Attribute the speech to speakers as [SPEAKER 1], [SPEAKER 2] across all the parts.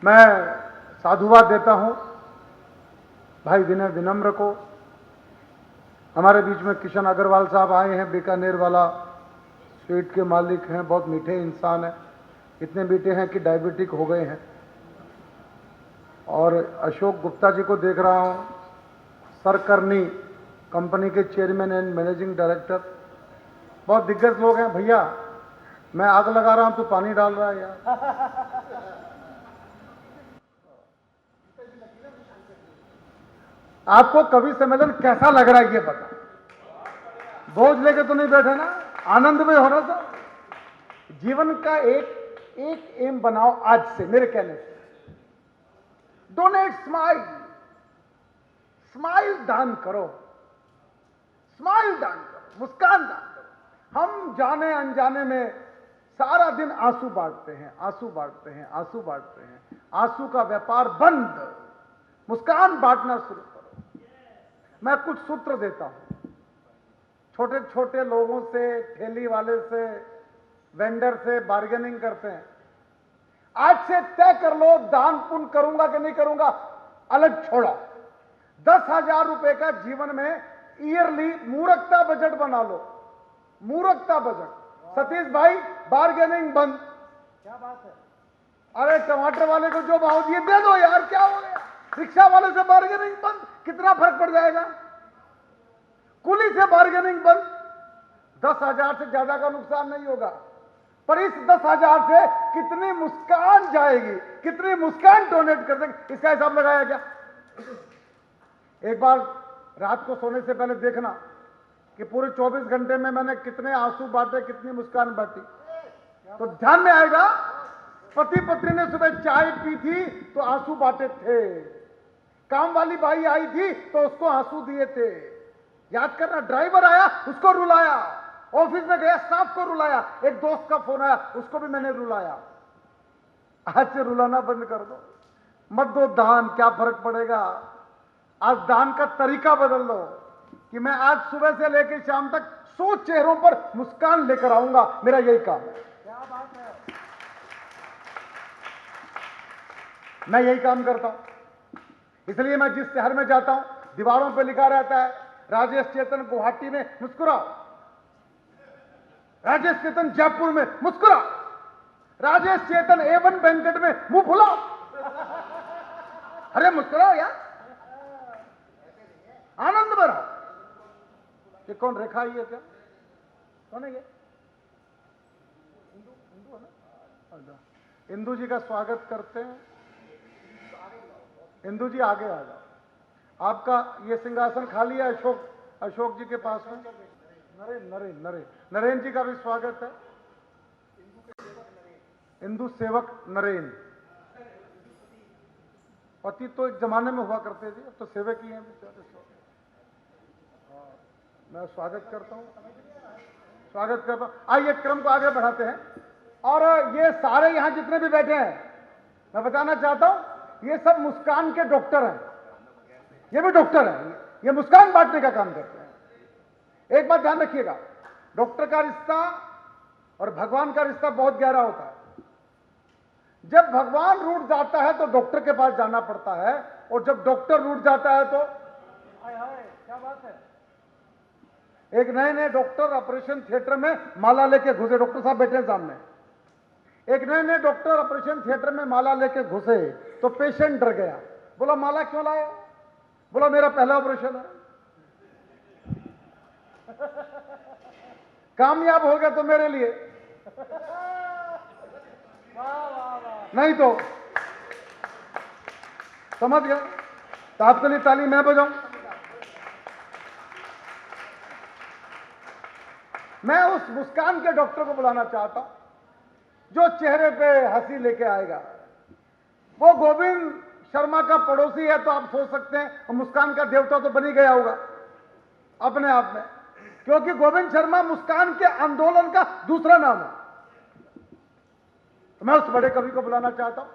[SPEAKER 1] मैं साधुवाद देता हूं भाई विनय विनम्र को। हमारे बीच में किशन अग्रवाल साहब आए हैं, बीकानेर वाला स्वीट के मालिक हैं, बहुत मीठे इंसान हैं, इतने मीठे हैं कि डायबिटिक हो गए हैं। और अशोक गुप्ता जी को देख रहा हूं, सरकर्णी कंपनी के चेयरमैन एंड मैनेजिंग डायरेक्टर, बहुत दिग्गज लोग हैं। भैया मैं आग लगा रहा हूं, तू पानी डाल रहा है यार। आपको कवि सम्मेलन कैसा लग रहा है ये बता। बोझ लेके तो नहीं बैठे ना, आनंद में हो रहा था। जीवन का एक एम बनाओ आज से, मेरे कहने से। डोनेट स्माइल, स्माइल दान करो, स्माइल दान करो, मुस्कान दान करो। हम जाने अनजाने में सारा दिन आंसू बांटते हैं, आंसू बांटते हैं, आंसू बांटते हैं। आंसू का व्यापार बंद, मुस्कान बांटना शुरू करो। मैं कुछ सूत्र देता हूं, छोटे छोटे लोगों से, ठेली वाले से, वेंडर से बार्गेनिंग करते हैं। आज से तय कर लो, दान पुण्य करूंगा कि नहीं करूंगा, अलग छोड़ो। 10,000 रुपए का जीवन में ईयरली मूर्खता बजट बना लो, मूर्खता बजट। सतीश भाई बार्गेनिंग बंद। क्या बात है? अरे टमाटर वाले को जो भाव दिए दे दो यार, क्या हो गया? रिक्शा वाले से बार्गेनिंग बंद, कितना फर्क पड़ जाएगा? कुली से बार्गेनिंग बंद, 10,000 से ज्यादा का नुकसान नहीं होगा। पर इस 10,000 से कितनी मुस्कान जाएगी, कितनी मुस्कान डोनेट कर देंगे, इसका हिसाब लगाया क्या? एक बार रात को सोने से पहले देखना कि पूरे 24 घंटे में मैंने कितने आंसू बांटे, कितनी मुस्कान बांटी, तो ध्यान में आएगा। पति पत्नी ने सुबह चाय पी थी तो आंसू बांटे थे, काम वाली बाई आई थी तो उसको आंसू दिए थे। याद करना, ड्राइवर आया उसको रुलाया, ऑफिस में गया स्टाफ को रुलाया, एक दोस्त का फोन आया उसको भी मैंने रुलाया। आज से रुलाना बंद कर दो, मत दो दान, क्या फर्क पड़ेगा? आज दान का तरीका बदल दो कि मैं आज सुबह से लेकर शाम तक 100 चेहरों पर मुस्कान लेकर आऊंगा, मेरा यही काम है। क्या बात है? मैं यही काम करता हूं, इसलिए मैं जिस शहर में जाता हूं दीवारों पर लिखा रहता है, राजेश चेतन गुवाहाटी में मुस्कुराओ, राजेश चेतन जयपुर में मुस्कुराओ, राजेश चेतन A1 बैंकेट में मुंह फुलाओ। अरे मुस्कुराओ यार, आनंद में रहो। ये कौन रेखा ही है क्या? कौन है ये? इंदू है ना? इंदू जी का स्वागत करते हैं। इंदू जी आगे आ जाओ। आपका ये सिंहासन खाली है अशोक जी के पास में। नरेन जी का भी स्वागत है। इंदु सेवक नरेन, पति तो एक जमाने में हुआ करते थे, अब तो सेवक ही हैं बेचारे। मैं स्वागत करता हूं। आइए क्रम को आगे बढ़ाते हैं। और ये सारे यहां जितने भी बैठे हैं, मैं बताना चाहता हूं ये सब मुस्कान के डॉक्टर हैं। ये भी डॉक्टर हैं, ये मुस्कान बांटने का काम करते हैं। एक बात ध्यान रखिएगा, डॉक्टर का रिश्ता और भगवान का रिश्ता बहुत गहरा होता है। जब भगवान रूठ जाता है तो डॉक्टर के पास जाना पड़ता है, और जब डॉक्टर रूठ जाता है तो हाय हाय, क्या बात है? एक नए डॉक्टर ऑपरेशन थिएटर में माला लेके घुसे, डॉक्टर साहब बैठे हैं सामने। एक नए डॉक्टर ऑपरेशन थिएटर में माला लेके घुसे तो पेशेंट डर गया, बोला माला क्यों लाए? बोला मेरा पहला ऑपरेशन है। कामयाब हो गया तो मेरे लिए, नहीं तो समझ गए? तो आपके लिए ताली मैं बजाऊं? मैं उस मुस्कान के डॉक्टर को बुलाना चाहता हूं जो चेहरे पे हंसी लेके आएगा। वो गोविंद शर्मा का पड़ोसी है तो आप सोच सकते हैं मुस्कान का देवता तो बन ही गया होगा अपने आप में, क्योंकि गोविंद शर्मा मुस्कान के आंदोलन का दूसरा नाम है। तो मैं उस बड़े कवि को बुलाना चाहता हूं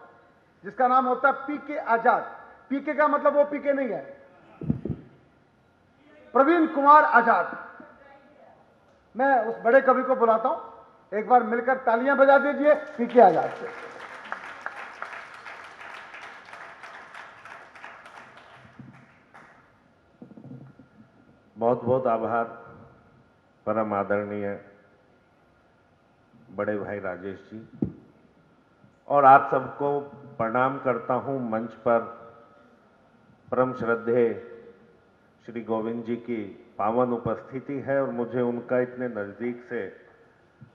[SPEAKER 1] जिसका नाम होता है पीके आजाद। पीके का मतलब वो पीके नहीं है, प्रवीण कुमार आजाद। मैं उस बड़े कवि को बुलाता हूं, एक बार मिलकर तालियां बजा दीजिए पीके आजाद से।
[SPEAKER 2] बहुत बहुत आभार परम आदरणीय बड़े भाई राजेश जी, और आप सबको प्रणाम करता हूं। मंच पर परम श्रद्धेय श्री गोविंद जी की पावन उपस्थिति है और मुझे उनका इतने नज़दीक से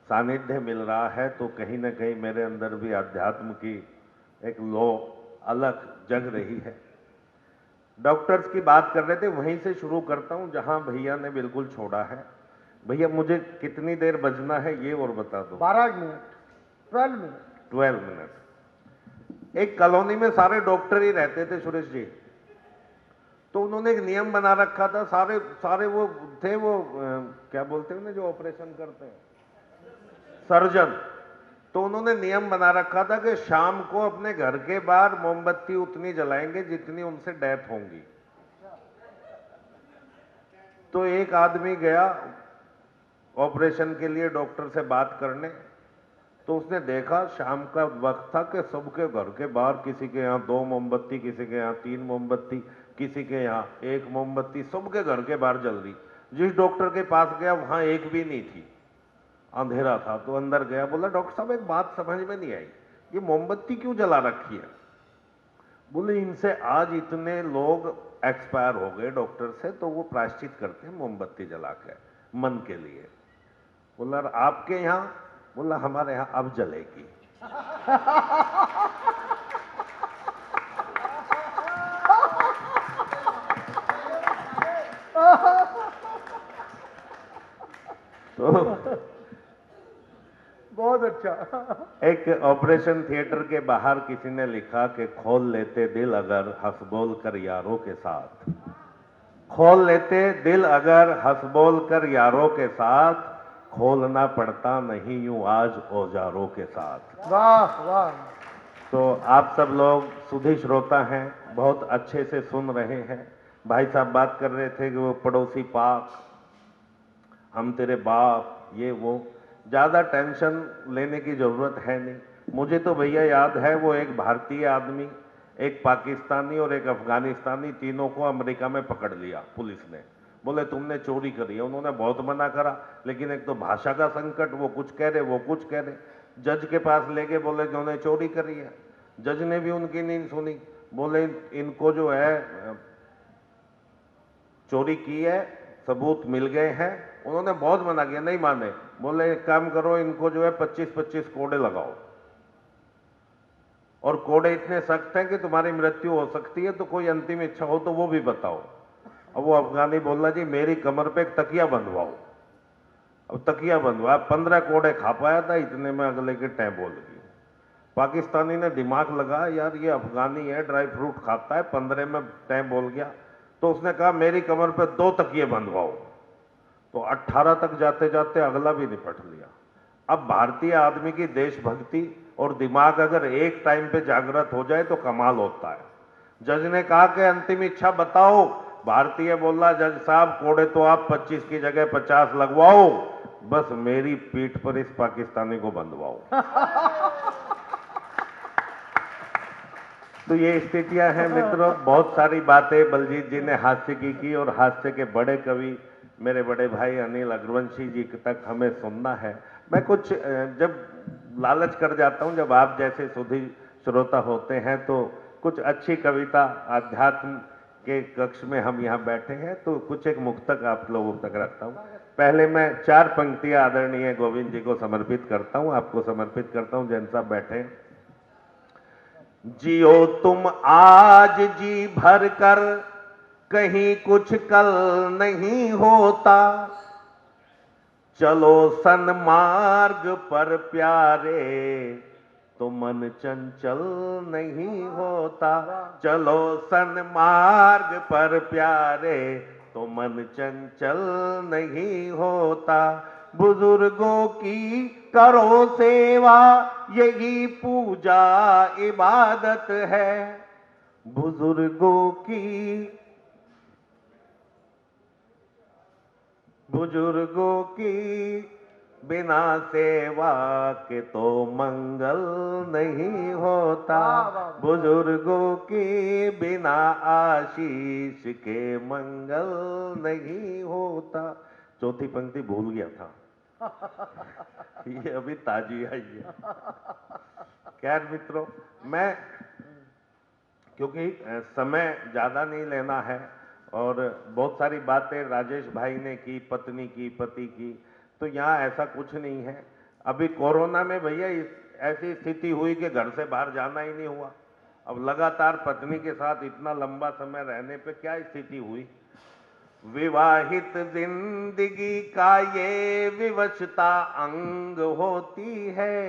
[SPEAKER 2] सानिध्य मिल रहा है, तो कहीं ना कहीं मेरे अंदर भी अध्यात्म की एक लो अलग जग रही है। डॉक्टर्स की बात कर रहे थे, वहीं से शुरू करता हूं जहां भैया ने बिल्कुल छोड़ा है। भैया मुझे कितनी देर बजना है ये और बता दो।
[SPEAKER 1] 12 मिनट, 12 मिनट।
[SPEAKER 2] 12 मिनट। एक कॉलोनी में सारे डॉक्टर ही रहते थे सुरेश जी, तो उन्होंने एक नियम बना रखा था। सारे सारे वो थे, वो क्या बोलते हैं ना जो ऑपरेशन करते हैं, सर्जन। तो उन्होंने नियम बना रखा था कि शाम को अपने घर के बाहर मोमबत्ती उतनी जलाएंगे जितनी उनसे डेथ होंगी। तो एक आदमी गया ऑपरेशन के लिए डॉक्टर से बात करने, तो उसने देखा शाम का वक्त था कि सबके घर के बाहर, किसी के यहाँ 2 मोमबत्ती, किसी के यहाँ 3 मोमबत्ती, किसी के यहाँ 1 मोमबत्ती, सबके घर के बाहर जल रही। जिस डॉक्टर के पास गया वहां एक भी नहीं थी, अंधेरा था। तो अंदर गया, बोला डॉक्टर साहब एक बात समझ में नहीं आई, ये मोमबत्ती क्यों जला रखी है? बोले इनसे आज इतने लोग एक्सपायर हो गए डॉक्टर से, तो वो प्रायश्चित करते हैं मोमबत्ती जला के मन के लिए। बोला आपके यहां? बोला हमारे यहां अब जलेगी। तो
[SPEAKER 1] बहुत अच्छा।
[SPEAKER 2] एक ऑपरेशन थिएटर के बाहर किसी ने लिखा कि खोल लेते दिल अगर हंस बोल कर यारों के साथ, खोल लेते दिल अगर हंस बोल कर यारों के साथ, खोलना पड़ता नहीं यूं आज औजारों के साथ।
[SPEAKER 1] वाह वाह।
[SPEAKER 2] तो आप सब लोग सुधी श्रोता हैं, बहुत अच्छे से सुन रहे हैं। भाई साहब बात कर रहे थे कि वो पड़ोसी पाक, हम तेरे बाप, ये वो, ज्यादा टेंशन लेने की जरूरत है नहीं। मुझे तो भैया याद है वो एक भारतीय आदमी, एक पाकिस्तानी और एक अफगानिस्तानी, तीनों को अमेरिका में पकड़ लिया पुलिस ने। बोले तुमने चोरी करी है। उन्होंने बहुत मना करा, लेकिन एक तो भाषा का संकट, वो कुछ कह रहे वो कुछ कह रहे। जज के पास लेके बोले उन्होंने चोरी करी है। जज ने भी उनकी नहीं सुनी, बोले इनको जो है चोरी की है, सबूत मिल गए हैं। उन्होंने बहुत मना किया, नहीं माने। बोले एक काम करो, इनको जो है 25-25 कोड़े लगाओ, और कोड़े इतने सख्त हैं कि तुम्हारी मृत्यु हो सकती है, तो कोई अंतिम इच्छा हो तो वो भी बताओ। अब वो अफगानी बोला जी मेरी कमर पे एक तकिया बंधवाओ। अब तकिया बंधवाया, 15 कोड़े खा पाया था, इतने में अगले के टैं बोल गई। पाकिस्तानी ने दिमाग लगा, यार ये अफगानी है, ड्राई फ्रूट खाता है, 15 में टैं बोल गया। तो उसने कहा मेरी कमर पे 2 तकिए बंधवाओ। तो 18 तक जाते जाते अगला भी निपट लिया। अब भारतीय आदमी की देशभक्ति और दिमाग अगर एक टाइम पे जागृत हो जाए तो कमाल होता है। जज ने कहा कि अंतिम इच्छा बताओ। भारतीय बोला जज साहब कोड़े तो आप 25 की जगह 50 लगवाओ, बस मेरी पीठ पर इस पाकिस्तानी को बंधवाओ। तो ये स्थितियां हैं मित्रों। बहुत सारी बातें बलजीत जी ने हास्य की और हास्य के बड़े कवि मेरे बड़े भाई अनिल अग्रवंशी जी तक हमें सुनना है। मैं कुछ जब लालच कर जाता हूं, जब आप जैसे सुधी श्रोता होते हैं, तो कुछ अच्छी कविता आध्यात्म के कक्ष में हम यहाँ बैठे हैं, तो कुछ एक मुक्तक आप लोगों तक रखता हूँ। पहले मैं 4 पंक्तियां आदरणीय गोविंद जी को समर्पित करता हूँ, आपको समर्पित करता हूँ। जैन साहब बैठे हैं। जियो तुम आज जी भर कर, कहीं कुछ कल नहीं होता, चलो सन्मार्ग पर प्यारे, तो मन चंचल नहीं होता। चलो सन्मार्ग पर प्यारे, तो मन चंचल नहीं होता। बुजुर्गों की करो सेवा, यही पूजा इबादत है। बुजुर्गों की बिना सेवा के तो मंगल नहीं होता,
[SPEAKER 1] वाह, वाह, वाह।
[SPEAKER 2] बुजुर्गों की बिना आशीष के मंगल नहीं होता। चौथी पंक्ति भूल गया था। ये अभी ताजी आई है। खैर मित्रों, मैं क्योंकि समय ज्यादा नहीं लेना है और बहुत सारी बातें राजेश भाई ने की, पत्नी की, पति की, तो यहाँ ऐसा कुछ नहीं है। अभी कोरोना में भैया ऐसी स्थिति हुई कि घर से बाहर जाना ही नहीं हुआ। अब लगातार पत्नी के साथ इतना लंबा समय रहने पे क्या स्थिति हुई। विवाहित जिंदगी का ये विवशता अंग होती है,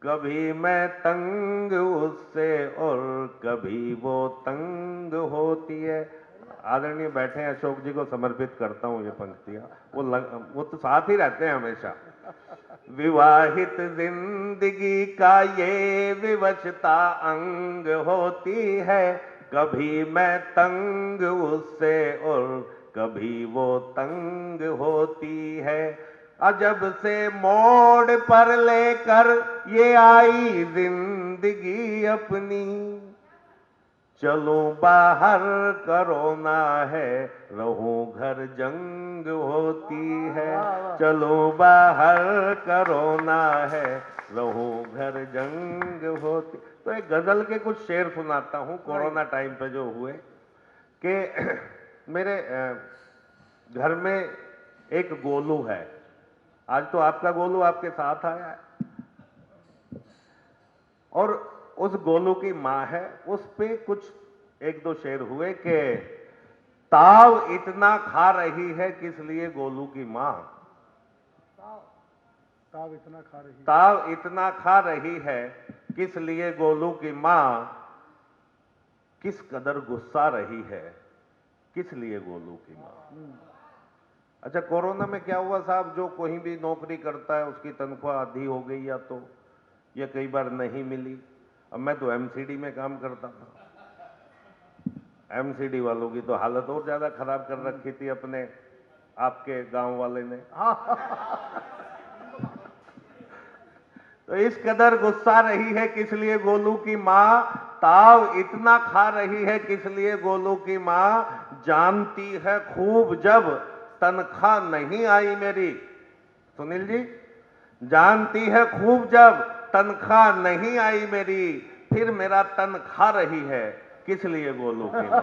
[SPEAKER 2] कभी मैं तंग उससे और कभी वो तंग होती है। आदरणीय बैठे हैं, अशोक जी को समर्पित करता हूं ये पंक्तियां। वो तो साथ ही रहते हैं हमेशा। विवाहित जिंदगी का ये विवशता अंग होती है, कभी मैं तंग उससे और कभी वो तंग होती है। अजब से मोड़ पर लेकर ये आई जिंदगी अपनी, चलूं बाहर कोरोना है, रहूं घर जंग होती है। चलूं बाहर कोरोना है, रहूं घर जंग होती। तो एक गजल के कुछ शेर सुनाता हूं कोरोना टाइम पे जो हुए कि मेरे घर में एक गोलू है। आज तो आपका गोलू आपके साथ आया है और उस गोलू की मां है। उस पे कुछ एक दो शेर हुए कि ताव इतना खा रही है किस लिए गोलू की मां,
[SPEAKER 1] ताव इतना खा रही है,
[SPEAKER 2] ताव इतना खा रही है किस लिए गोलू की मां, किस कदर गुस्सा रही है किस लिए गोलू की मां। अच्छा, कोरोना में क्या हुआ साहब, जो कोई भी नौकरी करता है उसकी तनख्वाह आधी हो गई या कई बार नहीं मिली। अब मैं तो एमसीडी में काम करता था। एमसीडी वालों की तो हालत और ज्यादा खराब कर रखी थी अपने आपके गांव वाले ने। तो इस कदर गुस्सा रही है किस लिए गोलू की मां, ताव इतना खा रही है किस लिए गोलू की मां, जानती है खूब जब तनख्वाह नहीं आई मेरी। सुनील जी, जानती है खूब जब तनख्वाह नहीं आई मेरी, फिर मेरा तन खा रही है किस लिए गोलू की मां,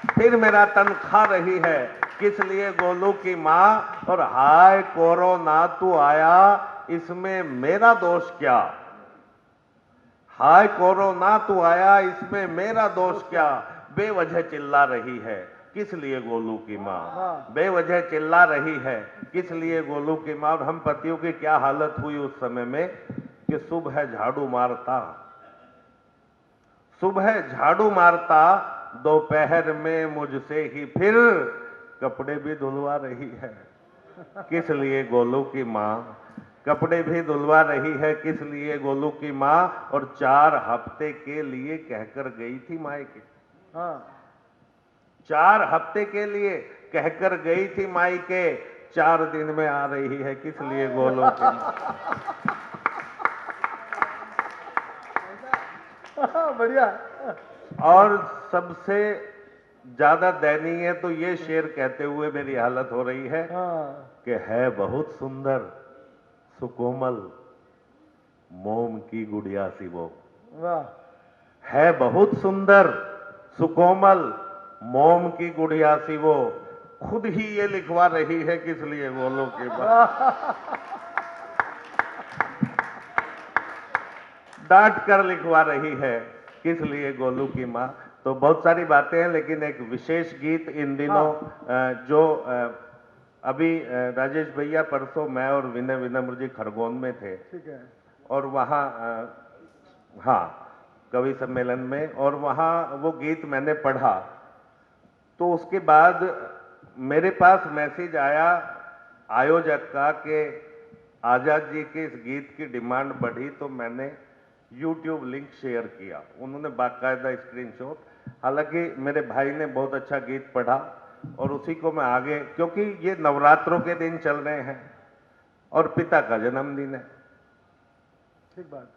[SPEAKER 2] फिर मेरा तन खा रही है किस लिए गोलू की मां। और हाय कोरोना तू आया इसमें मेरा दोष क्या, हाय कोरोना तू आया इसमें मेरा दोष क्या, बेवजह चिल्ला रही है किस लिए गोलू की मां, बेवजह चिल्ला रही है किस लिए गोलू की मां। और हम पतियों की क्या हालत हुई उस समय में कि सुबह झाड़ू मारता, सुबह झाड़ू मारता, दोपहर में मुझसे ही फिर कपड़े भी धुलवा रही है किस लिए गोलू की मां, कपड़े भी धुलवा रही है किस लिए गोलू की मां। और 4 हफ्ते के लिए कहकर गई थी मायके, 4 हफ्ते के लिए कहकर गई थी मायके, 4 दिन में आ रही है किस लिए गोलू की मां।
[SPEAKER 1] बढ़िया।
[SPEAKER 2] और सबसे ज्यादा दयनीय तो ये शेर कहते हुए मेरी हालत हो रही है कि है बहुत सुंदर सुकोमल मोम की गुड़िया सी वो, है बहुत सुंदर सुकोमल मोम की गुड़िया सी वो, खुद ही ये लिखवा रही है किस लिए गोलू की मां, डांट कर लिखवा रही है किस लिए गोलू की मां। तो बहुत सारी बातें हैं, लेकिन एक विशेष गीत इन दिनों जो अभी राजेश भैया परसों मैं और विनय विनम्र जी खरगोन में थे,
[SPEAKER 1] ठीक है,
[SPEAKER 2] और वहाँ हाँ कवि सम्मेलन में, और वहाँ वो गीत मैंने पढ़ा तो उसके बाद मेरे पास मैसेज आया आयोजक का कि आजाद जी के इस गीत की डिमांड बढ़ी, तो मैंने YouTube लिंक शेयर किया। उन्होंने बाकायदा स्क्रीनशॉट, हालांकि मेरे भाई ने बहुत अच्छा गीत पढ़ा और उसी को मैं आगे, क्योंकि ये नवरात्रों के दिन चल रहे हैं और पिता का जन्मदिन है।
[SPEAKER 1] ठीक बात।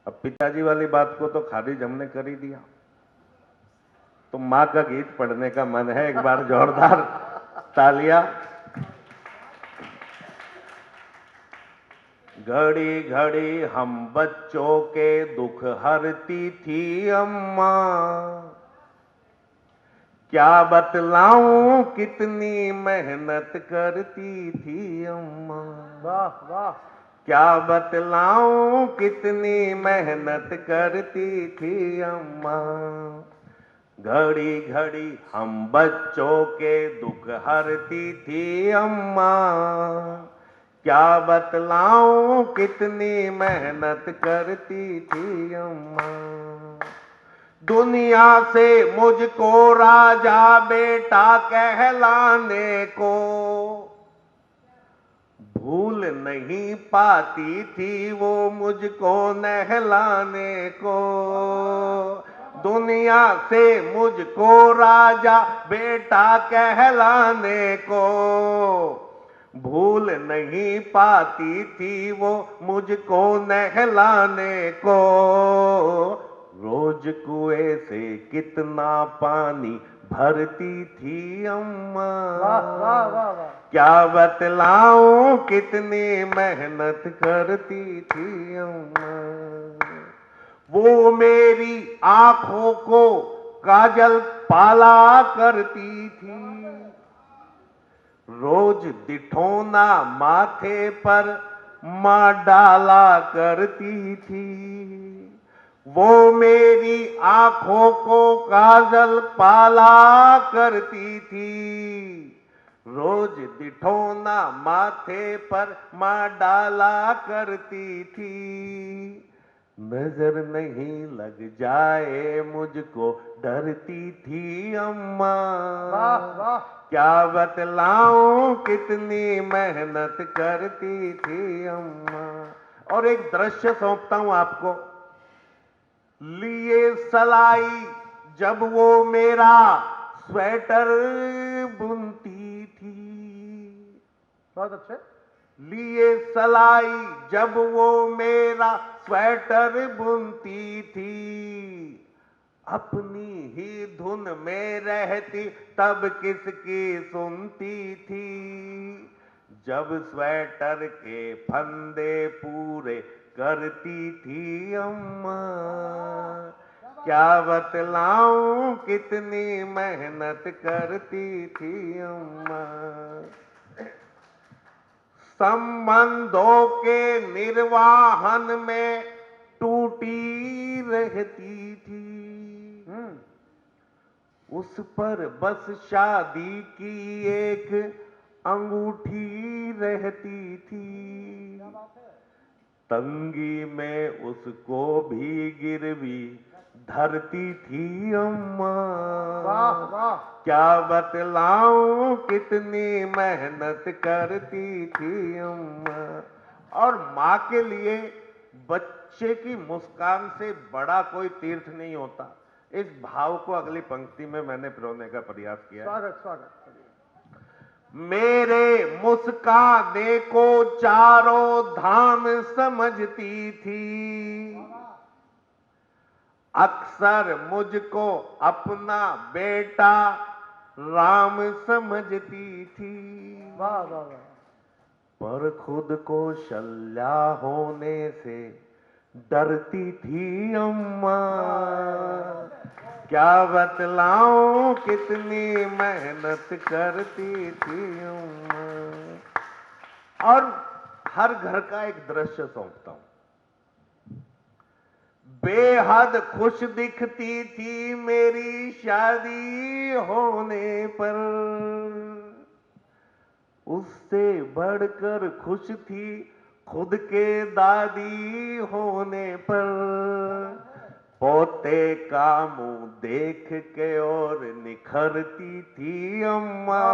[SPEAKER 2] अब पिताजी वाली बात को तो खारिज हमने कर ही दिया, तो मां का गीत पढ़ने का मन है। एक बार जोरदार तालियां। घड़ी घड़ी हम बच्चों के दुख हरती थी अम्मा, क्या बतलाऊं कितनी मेहनत करती थी अम्मा।
[SPEAKER 1] वाह वाह।
[SPEAKER 2] क्या बतलाऊं कितनी मेहनत करती थी अम्मा। घड़ी घड़ी हम बच्चों के दुख हरती थी अम्मा, क्या बतलाऊं कितनी मेहनत करती थी अम्मा। दुनिया से मुझको राजा बेटा कहलाने को भूल नहीं पाती थी वो मुझको नहलाने को। दुनिया से मुझको राजा बेटा कहलाने को भूल नहीं पाती थी वो मुझको नहलाने को। रोज कुएं से कितना पानी भरती थी अम्मा,
[SPEAKER 1] वाह वाह वाह वाह।
[SPEAKER 2] क्या बतलाऊं कितनी मेहनत करती थी अम्मा। वो मेरी आंखों को काजल पाला करती थी, रोज दिठोना माथे पर मां डाला करती थी। वो मेरी आंखों को काजल पाला करती थी, रोज दिठोना माथे पर मां डाला करती थी। नजर नहीं लग जाए मुझको डरती थी अम्मा,
[SPEAKER 1] वाह वाह।
[SPEAKER 2] क्या बतलाऊं कितनी मेहनत करती थी अम्मा। और एक दृश्य सौंपता हूं आपको। लिए सलाई जब वो मेरा स्वेटर बुनती थी,
[SPEAKER 1] बहुत अच्छे।
[SPEAKER 2] लिए सलाई जब वो मेरा स्वेटर बुनती थी, अपनी ही धुन में रहती तब किसकी सुनती थी। जब स्वेटर के फंदे पूरे करती थी अम्मा, क्या बतलाऊं कितनी मेहनत करती थी अम्मा। संबंधों के निर्वाहन में टूटी रहती थी, उस पर बस शादी की एक अंगूठी रहती थी। तंगी में उसको भी गिरवी धरती थी अम्मा,
[SPEAKER 1] वाह वाह।
[SPEAKER 2] क्या बतलाऊं कितनी मेहनत करती थी अम्मा। और माँ के लिए बच्चे की मुस्कान से बड़ा कोई तीर्थ नहीं होता। इस भाव को अगली पंक्ति में मैंने पिरोने का प्रयास किया है।
[SPEAKER 1] स्वागत स्वागत।
[SPEAKER 2] मेरे मुस्काने को चारों धाम समझती थी, अक्सर मुझको अपना बेटा राम समझती थी।
[SPEAKER 1] वाह वाह वाह।
[SPEAKER 2] पर खुद को शल्या होने से डरती थी अम्मा, क्या बतलाऊं कितनी मेहनत करती थी अम्मा। और हर घर का एक दृश्य सौंपता हूं। बेहद खुश दिखती थी मेरी शादी होने पर, उससे बढ़कर खुश थी खुद के दादी होने पर। पोते का मुंह देख के और निखरती थी अम्मा,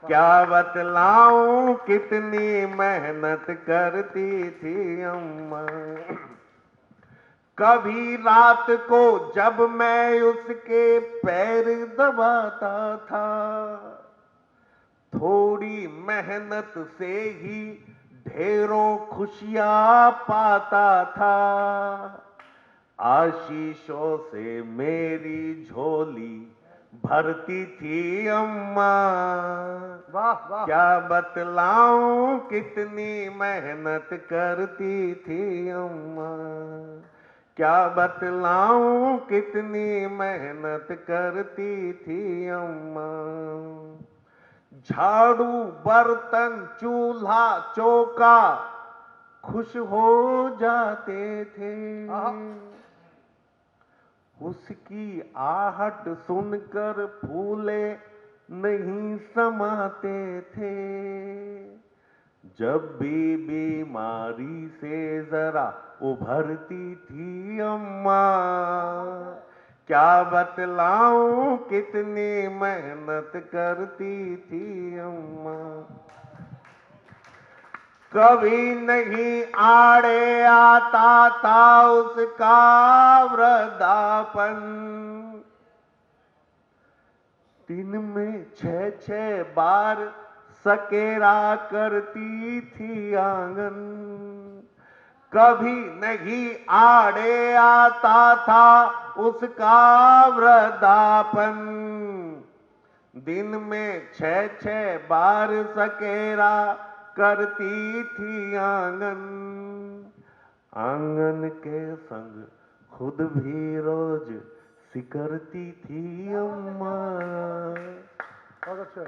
[SPEAKER 2] क्या बतलाऊं कितनी मेहनत करती थी अम्मा। कभी रात को जब मैं उसके पैर दबाता था, थोड़ी मेहनत से ही ढेरों खुशियां पाता था। आशीषों से मेरी झोली भरती थी अम्मा।
[SPEAKER 1] वाह वाह।
[SPEAKER 2] क्या बतलाऊं कितनी मेहनत करती थी अम्मा। क्या बतलाऊं कितनी मेहनत करती थी अम्मा। झाड़ू बर्तन चूल्हा चौका खुश हो जाते थे। उसकी आहट सुनकर फूले नहीं समाते थे। जब भी बीमारी से जरा उभरती थी अम्मा। क्या बतलाऊं कितनी मेहनत करती थी अम्मा। कभी नहीं आड़े आता था उसका वृद्धापन। दिन में 6-6 बार सकेरा करती थी आंगन। कभी नहीं आड़े आता था उसका वृद्धापन। दिन में 6-6 बार सकेरा करती थी आंगन। आंगन के संग खुद भी रोज सिकरती थी अम्मा।
[SPEAKER 1] बहुत अच्छा।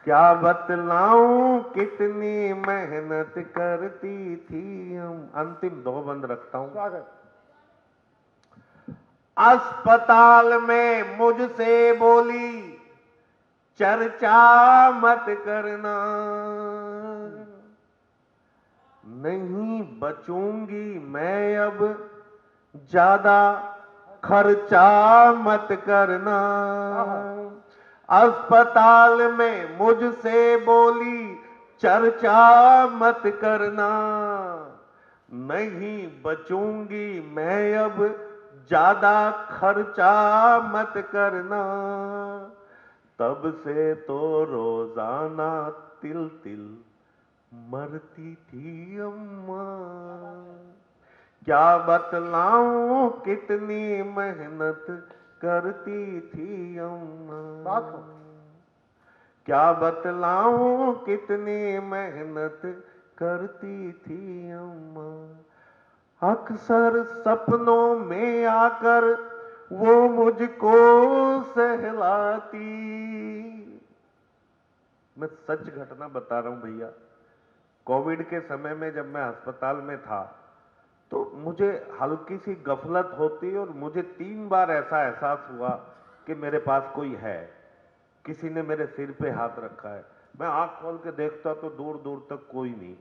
[SPEAKER 2] क्या बतलाऊं कितनी मेहनत करती थी हम। अंतिम 2 बंद रखता हूं।
[SPEAKER 1] स्वागत।
[SPEAKER 2] अस्पताल में मुझसे बोली चर्चा मत करना। नहीं बचूंगी मैं अब ज्यादा खर्चा मत करना। अस्पताल में मुझसे बोली चर्चा मत करना। नहीं बचूंगी मैं अब ज्यादा खर्चा मत करना। तब से तो रोजाना तिल तिल मरती थी अम्मा। क्या बतलाऊं कितनी मेहनत करती थी अम्मा। क्या बतलाऊं कितनी मेहनत करती थी अम्मा। अक्सर सपनों में आकर वो मुझको सहलाती। मैं सच घटना बता रहा हूं भैया। कोविड के समय में जब मैं अस्पताल में था तो मुझे हल्की सी गफलत होती और मुझे 3 बार ऐसा एहसास हुआ कि मेरे पास कोई है। किसी ने मेरे सिर पे हाथ रखा है। मैं आंख खोल के देखता तो दूर दूर तक कोई नहीं।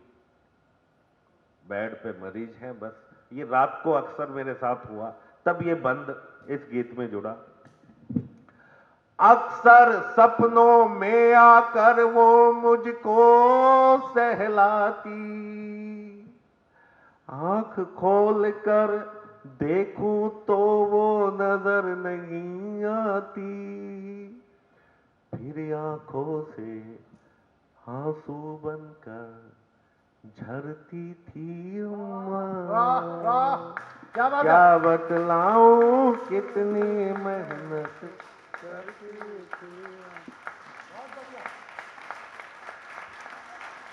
[SPEAKER 2] बेड पे मरीज हैं बस। ये रात को अक्सर मेरे साथ हुआ। तब ये बंद इस गीत में जुड़ा। अक्सर सपनों में आकर वो मुझको सहलाती। आंख खोल कर देखूं तो वो नजर नहीं आती। फिर आंखों से आंसू बनकर झरती थी अम्मा।
[SPEAKER 1] वाह वाह। क्या बात है।
[SPEAKER 2] क्या बतलाऊं कितनी मेहनत करती थी।